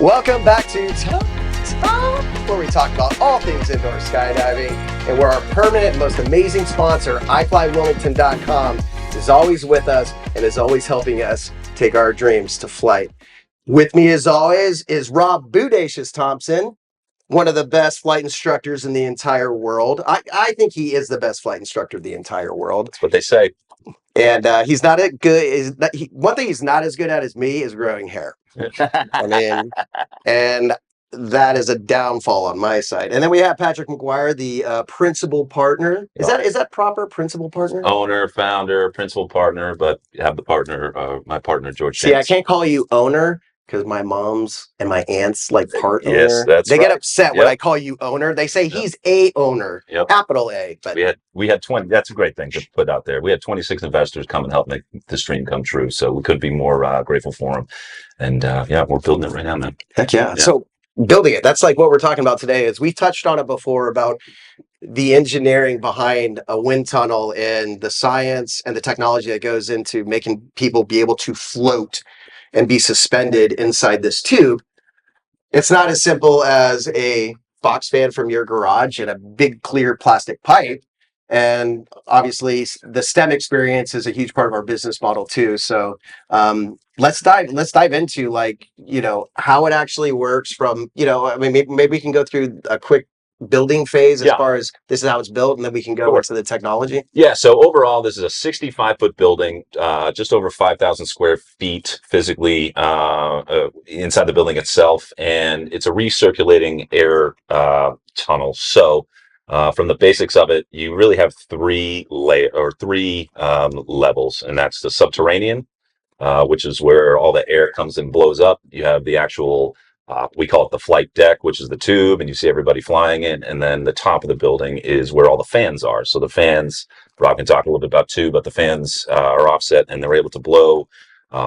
Welcome back to TunnelTalk, where we talk about all things indoor skydiving, and where our permanent, most amazing sponsor, FLYWilmington.com, is always with us and is always helping us take our dreams to flight. With me, as always, is Rob Bodacious Thompson, one of the best flight instructors in the entire world. I think he is the best flight instructor in the entire world. That's what they say. And he's not as good. One thing he's not as good at as me is growing hair. I mean, and that is a downfall on my side. And then we have Patrick McGuire, the principal partner. Is that proper, principal partner? Owner, founder, principal partner, but you have the partner, my partner, George. See, I can't call you owner because my mom's and my aunt's like part owner. Yes, that's They right. get upset when I call you owner. They say he's a owner, capital A. But we had 20. That's a great thing to put out there. We had 26 investors come and help make this dream come true. So we couldn't be more grateful for them. And we're building it right now, man. Heck yeah. So building it, that's like what we're talking about today. Is we touched on it before about the engineering behind a wind tunnel and the science and the technology that goes into making people be able to float and be suspended inside this tube. It's not as simple as a box fan from your garage and a big clear plastic pipe. And obviously the STEM experience is a huge part of our business model too. So let's dive into how it actually works from, maybe we can go through a quick building phase as far as this is how it's built, and then we can go into the technology. Yeah, so overall, this is a 65-foot building, just over 5,000 square feet physically inside the building itself, and it's a recirculating air tunnel. So from the basics of it, you really have three levels, and that's the subterranean, which is where all the air comes and blows up. You have the actual we call it the flight deck, which is the tube, and you see everybody flying in. And then the top of the building is where all the fans are. So the fans, Rob can talk a little bit about too, but the fans are offset and they're able to blow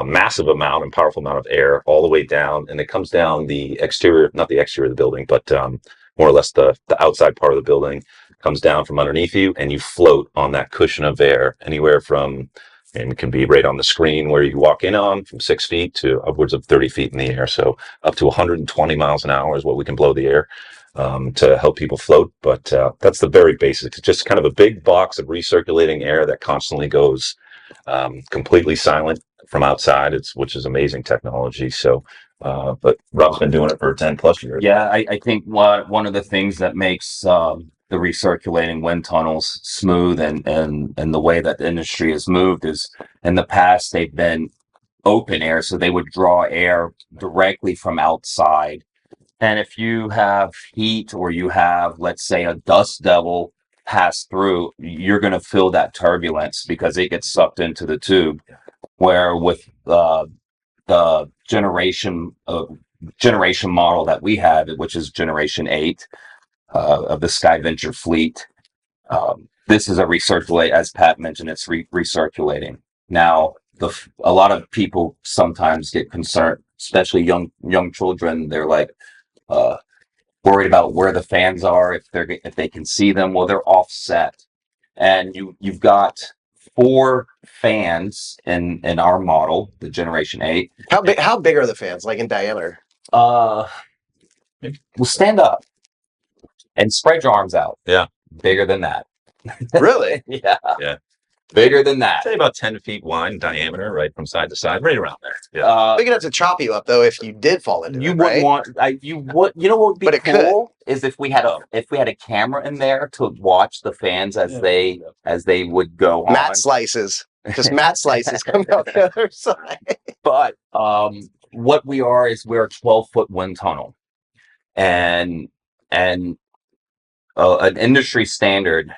massive amount and powerful amount of air all the way down. And it comes down the exterior, not the exterior of the building, but more or less the outside part of the building comes down from underneath you, and you float on that cushion of air anywhere from, and it can be right on the screen where you walk in on, from 6 feet to upwards of 30 feet in the air. So up to 120 miles an hour is what we can blow the air to help people float. But that's the very basics. It's just kind of a big box of recirculating air that constantly goes completely silent from outside, which is amazing technology. So, but Rob's been doing it for 10 plus years. Yeah, I think one of the things that makes the recirculating wind tunnels smooth and the way that the industry has moved is, in the past they've been open air, so they would draw air directly from outside. And if you have heat, or you have, let's say, a dust devil pass through, you're going to feel that turbulence because it gets sucked into the tube. Where with the generation model that we have, which is generation 8 of the SkyVenture fleet, this is a recirculate, as Pat mentioned, it's recirculating. Now, a lot of people sometimes get concerned, especially young children. They're like worried about where the fans are, if they can see them. Well, they're offset, and you've got 4 fans in our model, the generation 8. How big are the fans, like in diameter? Well, stand up and spread your arms out. Yeah. Bigger than that. Really? Yeah. Yeah. Bigger than that. Say about 10 feet wide in diameter, right from side to side, right around there. Yeah. Big enough to chop you up, though, if you did fall into it, right? You know what would be cool is if we had a camera in there to watch the fans as they would go on. Mat slices. Just mat slices coming out the other side. But what we are is we're a 12-foot wind tunnel, and an industry standard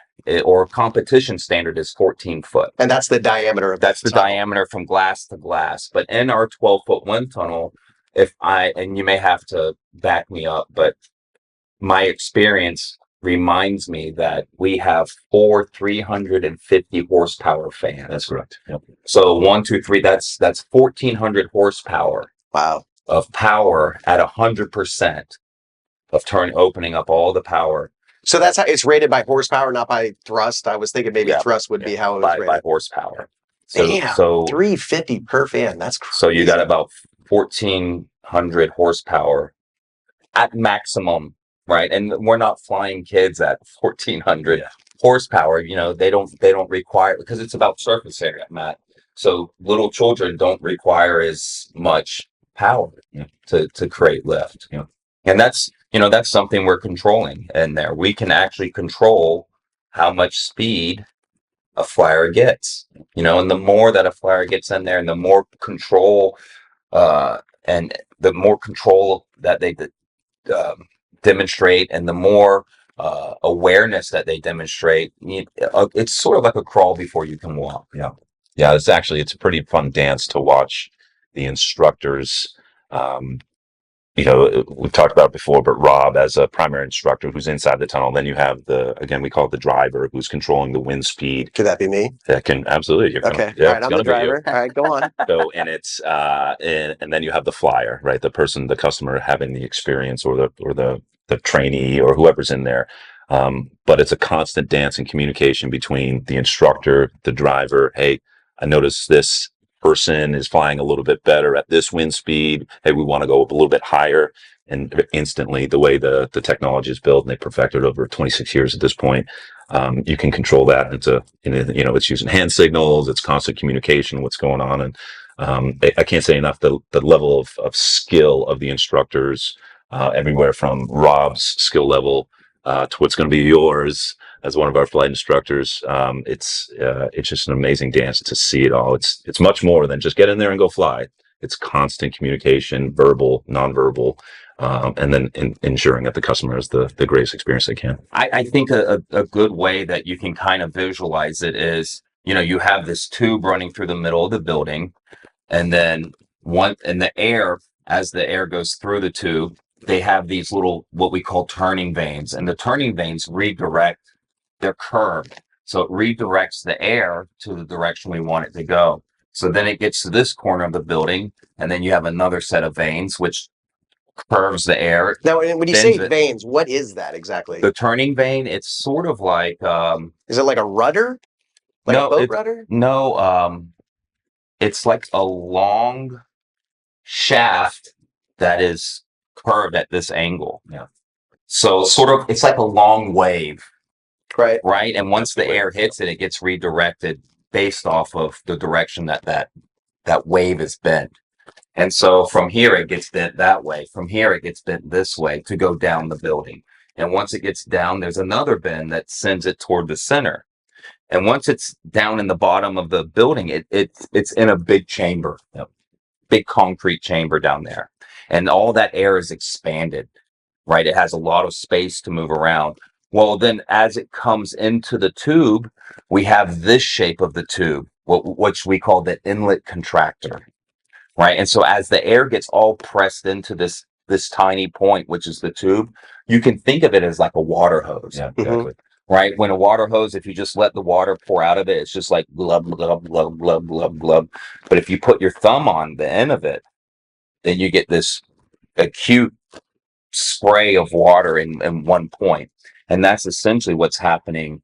or competition standard is 14 foot. And that's the diameter of That's the diameter from glass to glass. But in our 12-foot wind tunnel, and you may have to back me up, but my experience reminds me that we have 4 350 horsepower fans. That's correct. Yep. So 1, 2, 3, that's 1,400 horsepower. Wow. Of power at 100% of opening up all the power. So that's how it's rated, by horsepower, not by thrust. I was thinking maybe thrust would be how it was rated. By horsepower. So 350 per fan. That's crazy. So you got about 14 1,500 horsepower at maximum, right? And we're not flying kids at 1,400 horsepower. They don't require, because it's about surface area, Matt. So little children don't require as much power to create lift. And that's something we're controlling in there. We can actually control how much speed a flyer gets, and the more that a flyer gets in there and the more control, and the more control that they demonstrate, and the more awareness that they demonstrate, it's sort of like a crawl before you can walk. Yeah, it's a pretty fun dance to watch the instructors. Um, we've talked about it before, but Rob as a primary instructor who's inside the tunnel. Then you have again, we call it the driver, who's controlling the wind speed. Could that be me? That can absolutely. Okay. Yeah, All right. I'm the driver. All right. Go on. So, and it's and then you have the flyer, right? The customer having the experience, or the trainee or whoever's in there. But it's a constant dance and communication between the instructor, the driver. Hey, I noticed this person is flying a little bit better at this wind speed. Hey, we want to go up a little bit higher. And instantly, the way the technology is built, and they perfected over 26 years at this point, you can control that. It's using hand signals. It's constant communication, what's going on. And I can't say enough the level of skill of the instructors, everywhere from Rob's skill level to what's going to be yours as one of our flight instructors. It's just an amazing dance to see it all. It's much more than just get in there and go fly. It's constant communication, verbal, nonverbal, and then ensuring that the customer has the greatest experience they can. I think a good way that you can kind of visualize it is, you have this tube running through the middle of the building, and then as the air goes through the tube, they have these little, what we call turning vanes, and the turning vanes redirect. They're curved, so it redirects the air to the direction we want it to go. So then it gets to this corner of the building, and then you have another set of vanes which curves the air. Now, when you say vanes, what is that exactly? The turning vane, it's sort of like is it like a rudder? Like a boat rudder? No, it's like a long shaft that is curved at this angle. Yeah. So sort of, it's like a long wave. Right. And once the air hits it, it gets redirected based off of the direction that wave is bent. And so from here, it gets bent that way. From here, it gets bent this way to go down the building. And once it gets down, there's another bend that sends it toward the center. And once it's down in the bottom of the building, it's in a big chamber, big concrete chamber down there. And all that air is expanded, right? It has a lot of space to move around. Well, then as it comes into the tube, we have this shape of the tube, which we call the inlet contractor, right? And so as the air gets all pressed into this tiny point, which is the tube, you can think of it as like a water hose. Yeah, exactly. Right? When a water hose, if you just let the water pour out of it, it's just like glub, glub, glub, glub, glub, glub. But if you put your thumb on the end of it, then you get this acute spray of water in one point. And that's essentially what's happening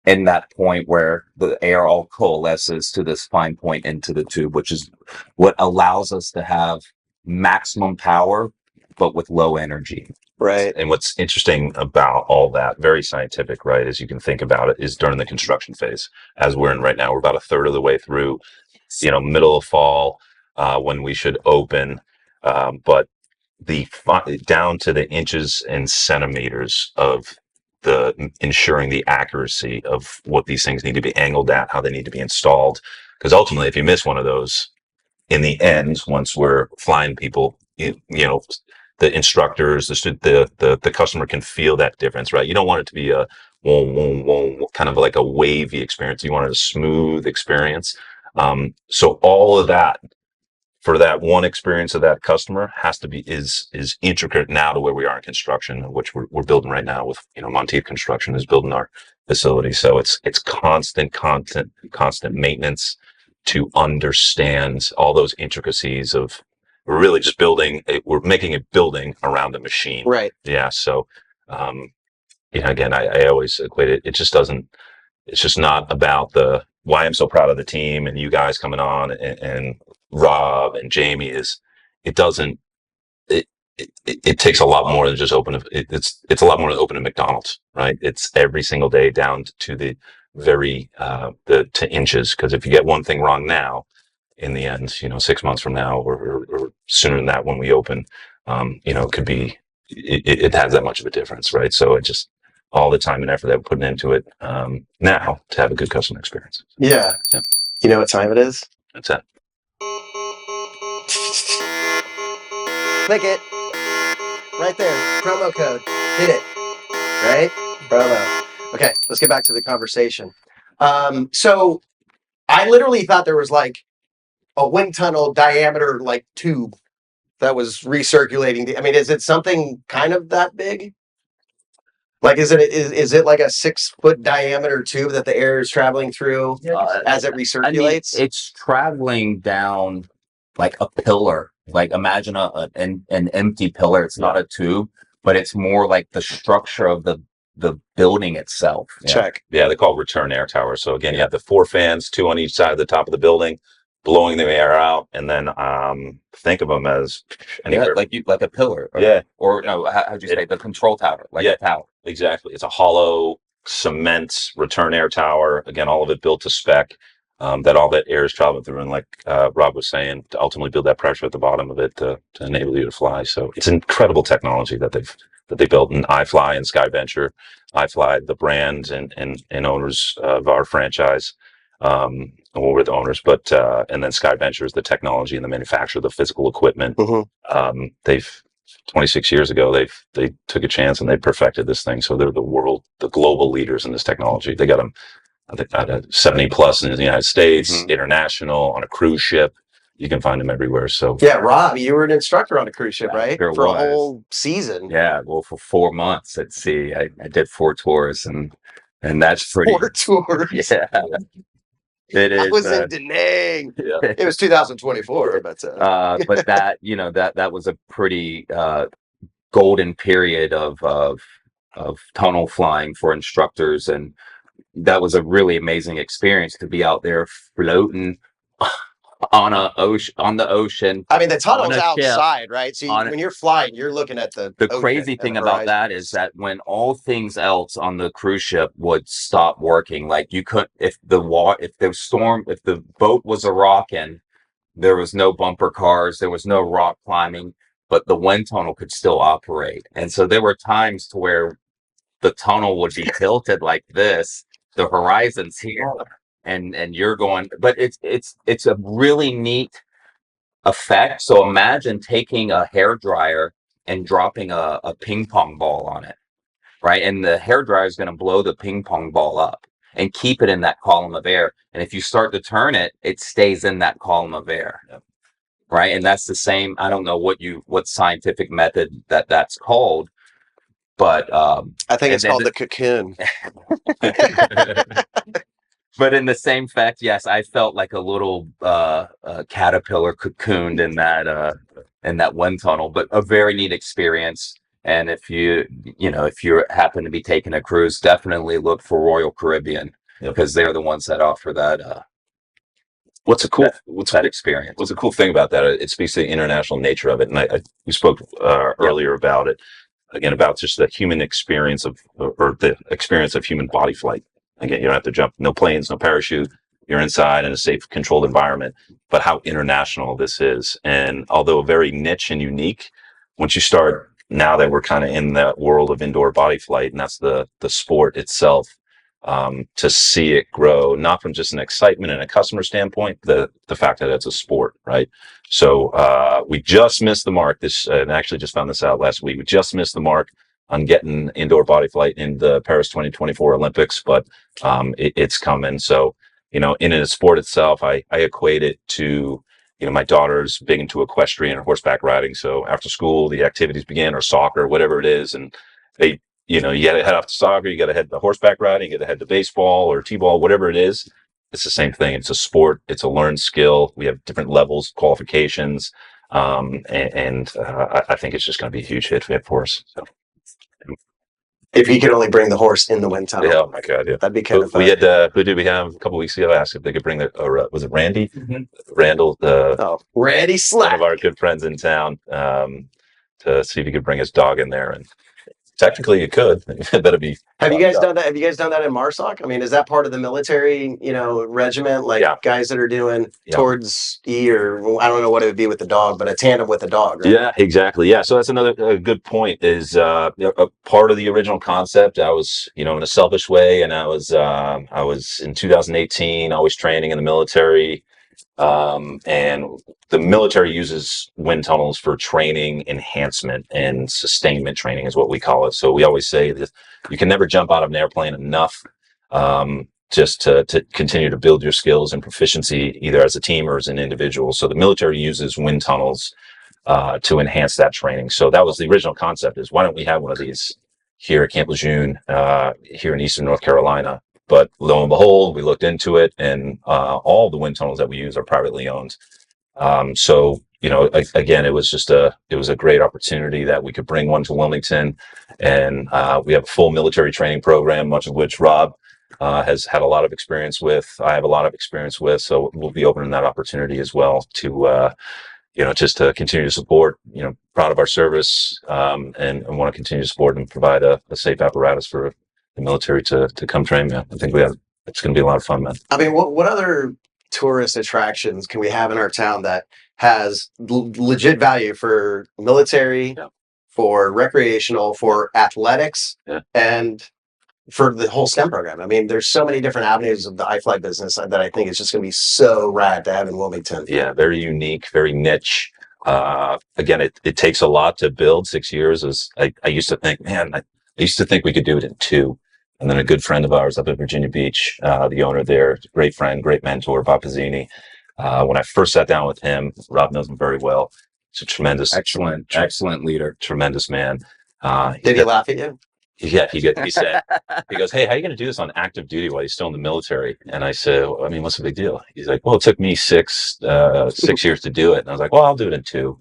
in that point where the air all coalesces to this fine point into the tube, which is what allows us to have maximum power, but with low energy. Right. And what's interesting about all that, very scientific, right, as you can think about it, is during the construction phase, as we're in right now. We're about a third of the way through, middle of fall, when we should open. But down to the inches and centimeters of ensuring the accuracy of what these things need to be angled at, how they need to be installed. Because ultimately, if you miss one of those, in the end, once we're flying people, the instructors, the customer can feel that difference, right? You don't want it to be a kind of like a wavy experience. You want it a smooth experience. So all of that, for that one experience of that customer, is intricate now to where we are in construction, which we're building right now with Monteith Construction is building our facility. So it's constant maintenance to understand all those intricacies of. We're really just we're making a building around a machine. Right. Yeah. So, again, I always equate it. It's just not about why I'm so proud of the team and you guys coming on and Rob and Jamie is it doesn't. It takes a lot more than just it's a lot more than open a McDonald's, right? It's every single day down to the very to inches. Because if you get one thing wrong now, in the end, 6 months from now or sooner than that when we open, it could be it has that much of a difference, right? So it just all the time and effort that we're putting into it now to have a good customer experience. Yeah. Yeah. You know what time it is? That's it. Click it. Right there. Promo code. Hit it. Right? Promo. Okay, let's get back to the conversation. So I literally thought there was like a wind tunnel diameter like tube that was recirculating. I mean, is it something kind of that big? Like, is it like a 6-foot diameter tube that the air is traveling through as it recirculates? I mean, it's traveling down like a pillar. Like imagine an empty pillar. It's not a tube, but it's more like the structure of the building itself. Check. Yeah, they're called return air towers. So again, you have the 4 fans, 2 on each side of the top of the building, blowing the air out, and then think of them as like a pillar. Or no, how'd you say the control tower? Like a tower. Exactly. It's a hollow cement return air tower. Again, all of it built to spec. That all that air is traveling through, and like Rob was saying, to ultimately build that pressure at the bottom of it to enable you to fly. So it's incredible technology that they built in iFly and SkyVenture. iFly, the brand and owners of our franchise. Well, we're the owners, but and then SkyVenture is the technology and the manufacturer of the physical equipment. Mm-hmm. They've 26 years ago they took a chance and they perfected this thing. So they're the global leaders in this technology. They got them, I think, 70 plus in the United States, international, on a cruise ship. You can find them everywhere. So yeah, Rob, you were an instructor on a cruise ship, right? Sure For was. a whole season. Yeah, well, for 4 months at sea, I did 4 tours, and that's pretty. 4 tours. Yeah, it is. I was in Da Nang. yeah. It was 2024, but but that was a pretty golden period of tunnel flying for instructors, and that was a really amazing experience to be out there floating on the ocean. I mean, the tunnel's outside, right? So when you're flying, you're looking at the crazy thing about that is that when all things else on the cruise ship would stop working, like you couldn't, if the boat was a rocking, there was no bumper cars, there was no rock climbing, but the wind tunnel could still operate. And so there were times to where the tunnel would be tilted like this, the horizon's here, and you're going, but it's a really neat effect. So imagine taking a hair dryer and dropping a ping pong ball on it, right? And the hair dryer is going to blow the ping pong ball up and keep it in that column of air. And if you start to turn it, it stays in that column of air. Yep. Right. And that's the same. I don't know what scientific method that's called, but I think it's called the cocoon. But in the same fact, yes, I felt like a little caterpillar cocooned in that wind tunnel, but a very neat experience. And if you happen to be taking a cruise, definitely look for Royal Caribbean, because they're the ones that offer that. What's that experience? What's a cool thing about that? It speaks to the international nature of it, and we spoke earlier about it. Again, about just the human experience or the experience of human body flight. Again, you don't have to jump, no planes, no parachute. You're inside in a safe, controlled environment. But how international this is, and although very niche and unique, once you start, now that we're kind of in that world of indoor body flight, and that's the sport itself, to see it grow, not from just an excitement and a customer standpoint, the fact that it's a sport, right? So we just missed the mark. And actually just found this out last week. We just missed the mark on getting indoor body flight in the Paris 2024 Olympics, but it's coming. So, in a sport itself, I equate it to, my daughter's big into equestrian and horseback riding. So after school, the activities begin, or soccer, whatever it is. And they, you got to head off to soccer, you got to head to horseback riding, you got to head to baseball or t-ball, whatever it is. It's the same thing. It's a sport. It's a learned skill. We have different levels, qualifications. I think it's just going to be a huge hit for us. So. If you could only bring the horse in the wind tunnel. Yeah, oh my God, yeah. That'd be kind of fun. We had, who did we have a couple weeks ago? Asked if they could bring was it Randy? Randall, Randy one Slack. of our good friends in town, to see if he could bring his dog in there. And technically you could. It better be. Have you guys done that? Have you guys done that in MARSOC? I mean, is that part of the military, regiment? Like guys that are doing towards E, or I don't know what it would be with the dog, but a tandem with the dog, right? Yeah, exactly. Yeah. So that's another good point is, a part of the original concept. I was, in a selfish way, and I was in 2018, always training in the military. And the military uses wind tunnels for training enhancement and sustainment training is what we call it. So we always say that you can never jump out of an airplane enough, just to continue to build your skills and proficiency either as a team or as an individual. So the military uses wind tunnels to enhance that training. So that was the original concept, is why don't we have one of these here at Camp Lejeune, here in Eastern North Carolina? But lo and behold, we looked into it, and all the wind tunnels that we use are privately owned. So, again, it was a great opportunity that we could bring one to Wilmington, and we have a full military training program, much of which Rob has had a lot of experience with. I have a lot of experience with, so we'll be opening that opportunity as well to, just to continue to support, proud of our service, and want to continue to support and provide a safe apparatus for the military to come train, man. I think it's going to be a lot of fun, man. I mean, what other tourist attractions can we have in our town that has legit value for military, for recreational, for athletics, and for the whole STEM program? I mean, there's so many different avenues of the FLYght business that I think it's just going to be so rad to have in Wilmington. Yeah, very unique, very niche. Again, it takes a lot to build. 6 years I used to think, man, I used to think we could do it in 2. And then a good friend of ours up at Virginia Beach, the owner there, great friend, great mentor, Bob Pizzini. When I first sat down with him, Rob knows him very well. He's a tremendous, excellent leader, tremendous man. Did he laugh at you? Yeah, he said, he goes, "Hey, how are you going to do this on active duty while you're still in the military?" And I said, well, I mean, what's the big deal? He's like, well, it took me 6 years to do it. And I was like, well, I'll do it in 2.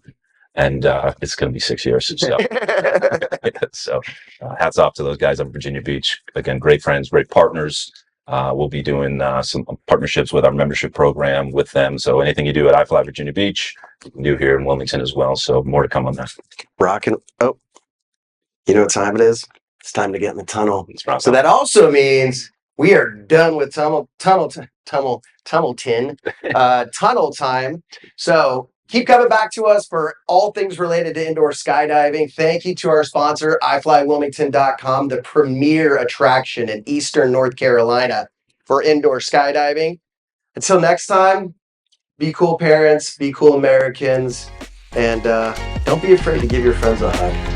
And it's going to be 6 years. So, so hats off to those guys up at Virginia Beach. Again, great friends, great partners. We'll be doing some partnerships with our membership program with them. So anything you do at FLYght Virginia Beach, you can do here in Wilmington as well. So more to come on that. Rockin'. Oh, you know what time it is? It's time to get in the tunnel. So that also means we are done with tunnel time. So keep coming back to us for all things related to indoor skydiving. Thank you to our sponsor, iFlyWilmington.com, the premier attraction in Eastern North Carolina for indoor skydiving. Until next time, be cool parents, be cool Americans, and don't be afraid to give your friends a hug.